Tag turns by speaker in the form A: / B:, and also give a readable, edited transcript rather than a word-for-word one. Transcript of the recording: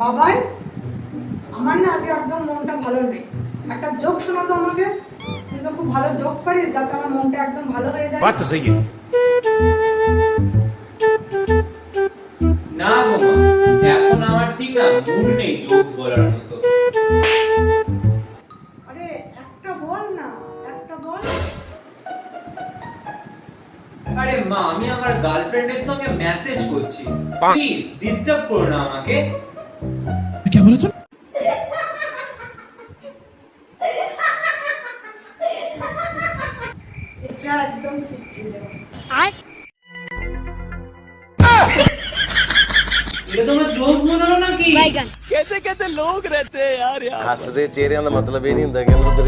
A: বাবাই, আমার না আজকে একদম মনটা ভালো নেই। একটা জোক শোনা তো আমাকে। তুই তো খুব ভালো জোকস পারিস, যাতে আমার মনটা একদম ভালো হয়ে যায়।
B: बात तो सही है।
C: না গো মা, এখন আমার ঠিক না মুড নেই জোকস বলার মতো।
A: আরে একটা বল না, একটা বল।
C: আরে মা, আমি আমার গার্লফ্রেন্ডের সঙ্গে মেসেজ করছি, প্লিজ ডিস্টার্ব করো না আমাকে।
B: क्या बोला तुम?
A: এটা একদম ঠিক ছিল।
C: এটা তোমার জোকস মনে হলো নাকি?
B: कैसे कैसे लोग रहते हैं यार।
D: ਹੱਸਦੇ ਚਿਹਰਿਆਂ ਦਾ ਮਤਲਬ ਇਹ ਨਹੀਂ ਹੁੰਦਾ ਕਿ ਅੰਦਰ